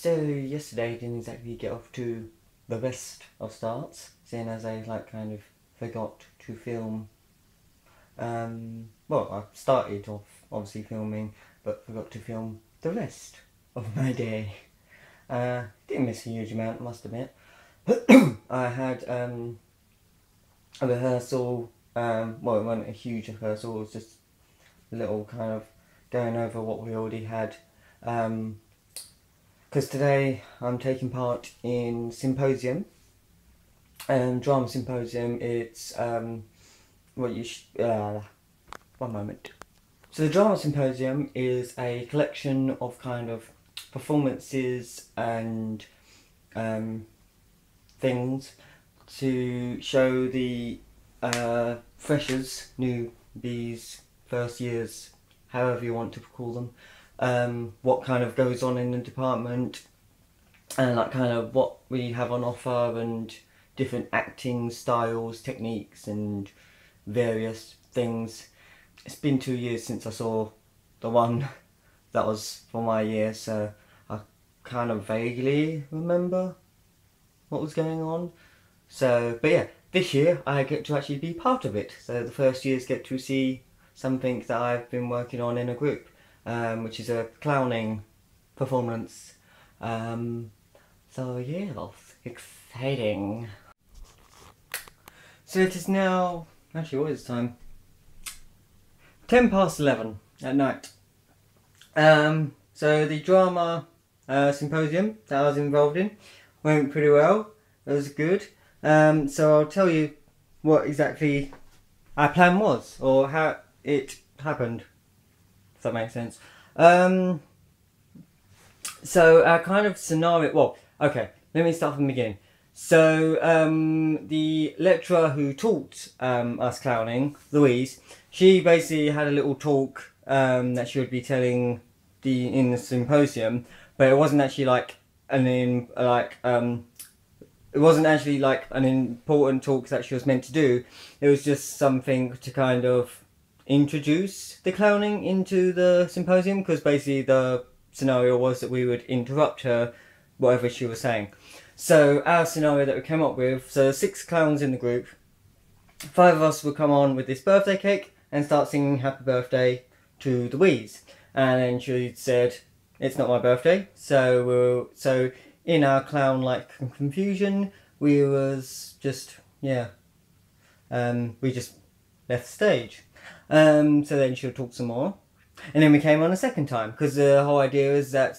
So yesterday didn't exactly get off to the best of starts, seeing as I kind of forgot to film. Well, I started off obviously filming, but forgot to film the rest of my day. Didn't miss a huge amount, I must admit. I had a rehearsal. Well, it wasn't a huge rehearsal. It was just a little kind of going over what we already had. Because today I'm taking part in symposium, drama symposium. It's what you one moment. So the drama symposium is a collection of kind of performances and things to show the freshers, newbies, first years, however you want to call them, what kind of goes on in the department, and like kind of what we have on offer and different acting styles, techniques and various things. It's been 2 years since I saw the one that was for my year, so I kind of vaguely remember what was going on. So, but yeah, this year I get to actually be part of it. So the first years get to see something that I've been working on in a group, which is a clowning performance. So yeah, that's exciting. So it is now, actually what is the time? 11:10 at night. So the drama symposium that I was involved in went pretty well. It was good. So I'll tell you what exactly our plan was, or how it happened, if that makes sense. So our kind of scenario, well, okay, let me start from the beginning. So the lecturer who taught us clowning, Louise, she basically had a little talk that she would be telling in the symposium, but it wasn't actually like it wasn't actually like an important talk that she was meant to do. It was just something to kind of introduce the clowning into the symposium, because basically the scenario was that we would interrupt her, whatever she was saying. So our scenario that we came up with, so 6 clowns in the group, 5 of us would come on with this birthday cake and start singing happy birthday to Louise. And then she said, it's not my birthday. So in our clown-like confusion, we was just, yeah, we just left the stage. So then she'll talk some more. And then we came on a second time, because the whole idea is that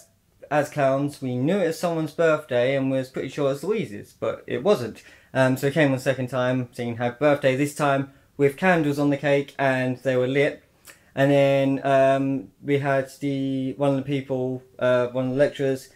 as clowns, we knew it was someone's birthday and was pretty sure it was Louise's, but it wasn't. So we came on a second time, singing happy birthday, this time with candles on the cake, and they were lit. And then we had one of the people, one of the lecturers,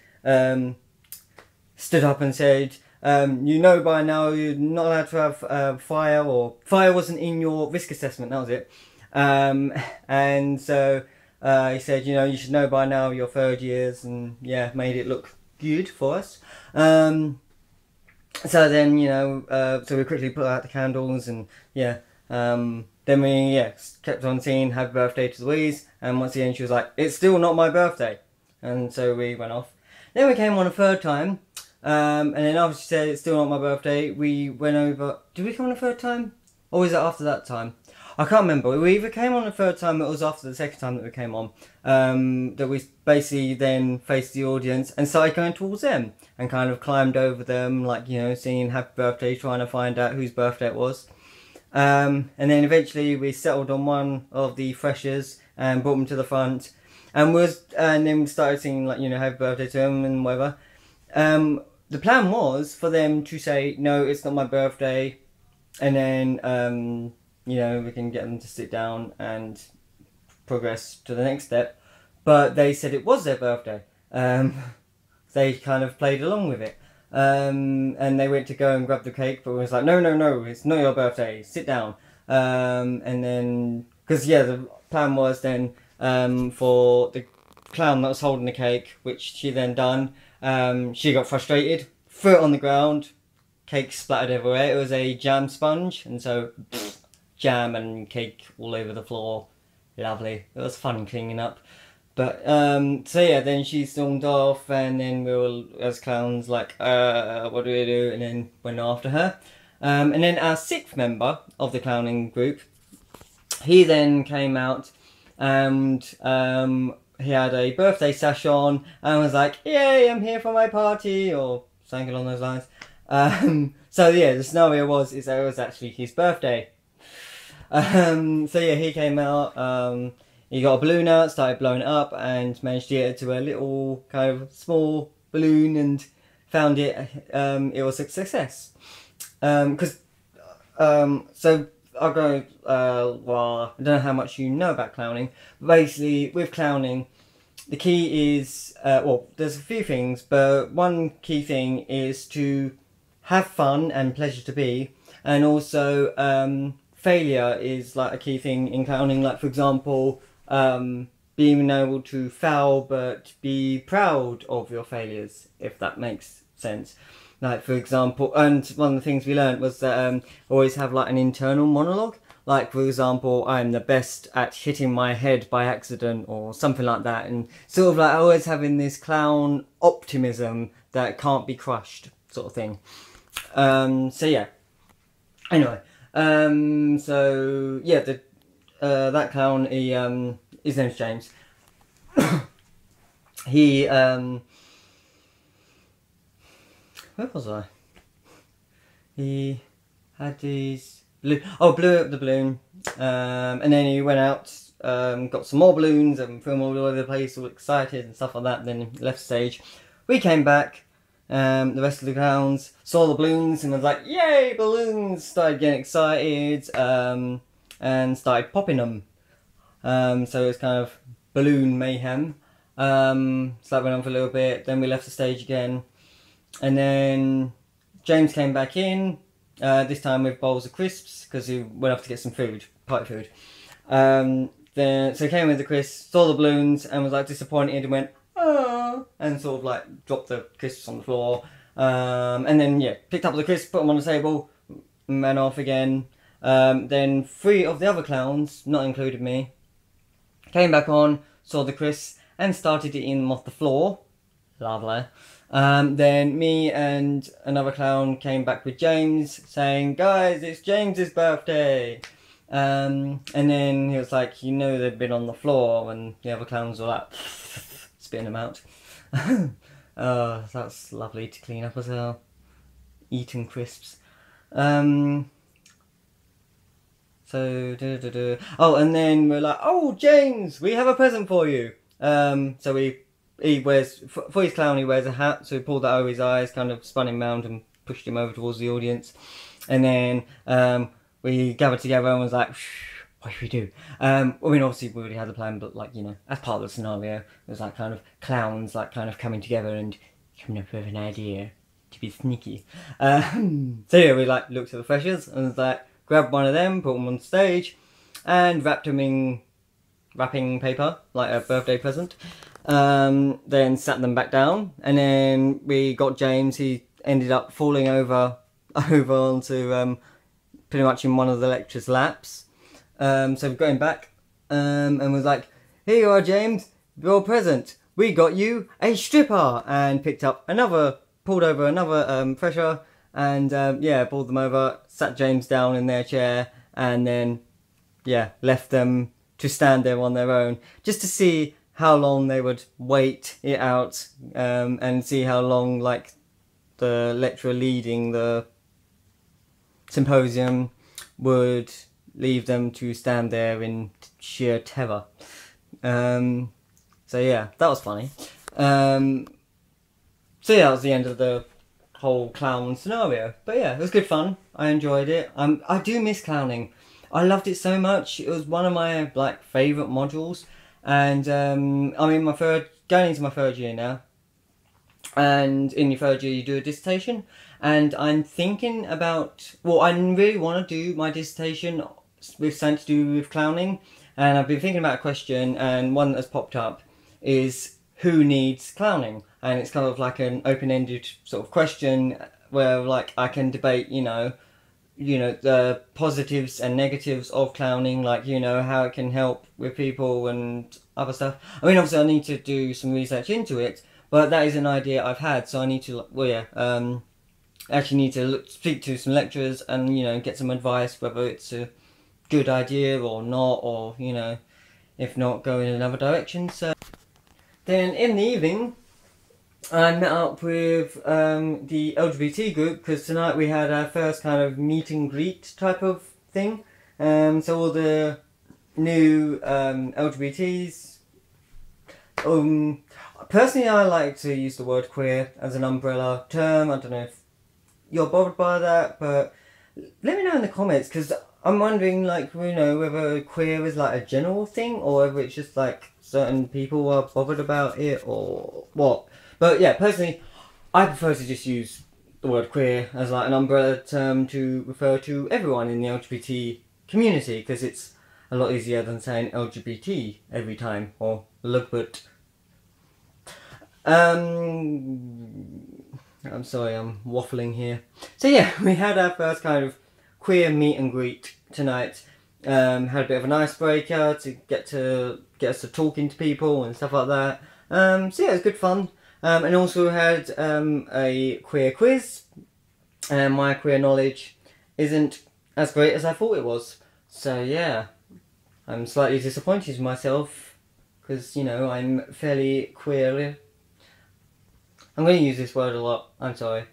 stood up and said, you know by now you're not allowed to have fire, or fire wasn't in your risk assessment, that was it. And so he said, you know, you should know by now your third years, and yeah, made it look good for us. So then, you know, so we quickly put out the candles, and yeah, then we kept on singing happy birthday to Louise, and once again she was like, it's still not my birthday, and so we went off. Then we came on a third time, and then after she said it's still not my birthday, we went over. Did we come on a third time, or was it after that time? I can't remember. We either came on the third time, it was after the second time that we came on, that we basically then faced the audience and started going towards them and kind of climbed over them, like, you know, singing happy birthday, trying to find out whose birthday it was. And then eventually we settled on one of the freshers and brought them to the front, and then we started singing, like, you know, happy birthday to them and whatever. The plan was for them to say, no, it's not my birthday, and then you know, we can get them to sit down and progress to the next step. But they said it was their birthday. They kind of played along with it. And they went to go and grab the cake, but it was like, no, no, no, it's not your birthday, sit down. And then, because yeah, the plan was then for the clown that was holding the cake, which she then done, she got frustrated, threw it on the ground, cake splattered everywhere. It was a jam sponge, and so jam and cake all over the floor. Lovely. It was fun cleaning up. But so yeah, then she stormed off, and then we were as clowns like, what do we do? And then went after her. And then our sixth member of the clowning group, he then came out, and he had a birthday sash on, and was like, "Yay, I'm here for my party," or something along those lines. So yeah, the scenario was it was actually his birthday. So yeah, he came out. He got a balloon out, started blowing it up, and managed to get it to a little kind of small balloon, and found it. It was a success. So I'll go. Well, I don't know how much you know about clowning. But basically, with clowning, the key is well, there's a few things, but one key thing is to have fun and pleasure to be, and also failure is like a key thing in clowning. Like for example, being able to fail but be proud of your failures, if that makes sense. Like for example, and one of the things we learned was that always have like an internal monologue. Like for example, I'm the best at hitting my head by accident or something like that, and sort of like always having this clown optimism that can't be crushed, sort of thing. So yeah. Anyway, so yeah, that clown, he his name's James. He where was I? He had these blew up the balloon, and then he went out, got some more balloons and threw them all over the place, all excited and stuff like that. And then left stage. We came back. The rest of the clowns saw the balloons and was like, "Yay, balloons!" Started getting excited, and started popping them. So it was kind of balloon mayhem. So that went on for a little bit. Then we left the stage again, and then James came back in. This time with bowls of crisps because he went off to get some food, party food. So he came with the crisps, saw the balloons, and was like disappointed and went, "Oh," and sort of like dropped the crisps on the floor. And then yeah, picked up the crisps, put them on the table, and ran off again. Then 3 of the other clowns, not included me, came back on, saw the crisps, and started eating them off the floor. Lovely. Then me and another clown came back with James, saying, "Guys, it's James's birthday." And then he was like, "You know they've been on the floor," and the other clowns were like spitting them out. Oh, that's lovely to clean up as well. Eating crisps. Oh, and then we're like, "Oh, James, we have a present for you." So he wears, for his clown, he wears a hat, so he pulled that over his eyes, kind of spun him round and pushed him over towards the audience. And then we gathered together and was like, "What should we do?" I mean, obviously we already had the plan, but like, you know, as part of the scenario, it was like kind of clowns like kind of coming together and coming up with an idea to be sneaky. So yeah, we like looked at the freshers and was like, grabbed one of them, put them on stage, and wrapped them in wrapping paper, like a birthday present. Then sat them back down, and then we got James. He ended up falling over onto pretty much in one of the lecturer's laps. So we got him back, and was like, "Here you are, James, your present. We got you a stripper," and pulled over another fresher, and yeah, pulled them over, sat James down in their chair, and then yeah, left them to stand there on their own, just to see how long they would wait it out, and see how long like the lecturer leading the symposium would leave them to stand there in sheer terror. So yeah, that was funny. So yeah, that was the end of the whole clown scenario. But yeah, it was good fun. I enjoyed it. I do miss clowning. I loved it so much. It was one of my like favourite modules. And I'm in going into my third year now. And in your third year you do a dissertation. And I'm thinking about, well, I really want to do my dissertation with something to do with clowning. And I've been thinking about a question, and one that's popped up is, who needs clowning? And it's kind of like an open-ended sort of question where like I can debate, you know, you know, the positives and negatives of clowning, like, you know, how it can help with people and other stuff. I mean, obviously I need to do some research into it, but that is an idea I've had, so I need to, well, yeah, actually need to speak to some lecturers and, you know, get some advice whether it's a good idea or not, or, you know, if not, go in another direction. So then in the evening, I met up with the LGBT group, because tonight we had our first kind of meet and greet type of thing. So all the new LGBTs. Personally, I like to use the word queer as an umbrella term. I don't know if you're bothered by that, but let me know in the comments, because I'm wondering, like, you know, whether queer is like a general thing, or whether it's just like certain people are bothered about it, or what. But yeah, personally, I prefer to just use the word queer as like an umbrella term to refer to everyone in the LGBT community, because it's a lot easier than saying LGBT every time, or look, but I'm sorry, I'm waffling here. So yeah, we had our first kind of queer meet and greet tonight. Had a bit of an icebreaker to get us to talking to people and stuff like that. So yeah, it was good fun. And also had a queer quiz. And my queer knowledge isn't as great as I thought it was. So yeah, I'm slightly disappointed in myself, because, you know, I'm fairly queer. I'm going to use this word a lot, I'm sorry.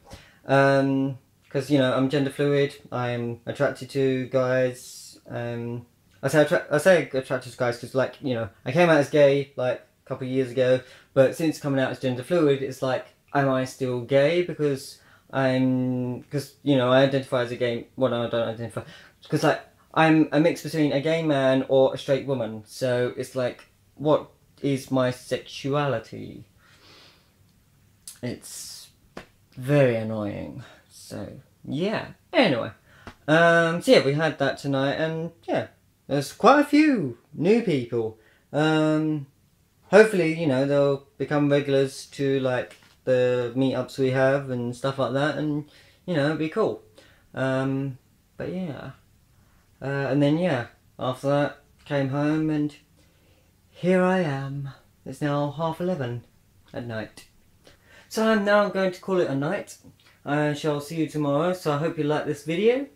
Because, you know, I'm gender fluid, I'm attracted to guys. I say attracted to guys because, like, you know, I came out as gay, like, a couple of years ago, but since coming out as gender fluid, it's like, am I still gay? Because you know, I identify as a gay, well, no, I don't identify, because, like, I'm a mix between a gay man or a straight woman, so it's like, what is my sexuality? It's very annoying. So yeah. Anyway, so yeah, we had that tonight, and yeah, there's quite a few new people. Hopefully, you know, they'll become regulars to like the meetups we have and stuff like that, and you know, it'd be cool. But yeah, and then yeah, after that, came home, and here I am. It's now 11:30 at night. So I'm now going to call it a night. I shall see you tomorrow, so I hope you liked this video.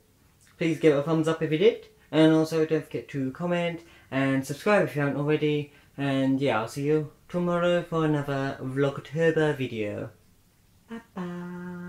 Please give it a thumbs up if you did. And also don't forget to comment and subscribe if you haven't already. And yeah, I'll see you tomorrow for another Vlogtober video. Bye bye.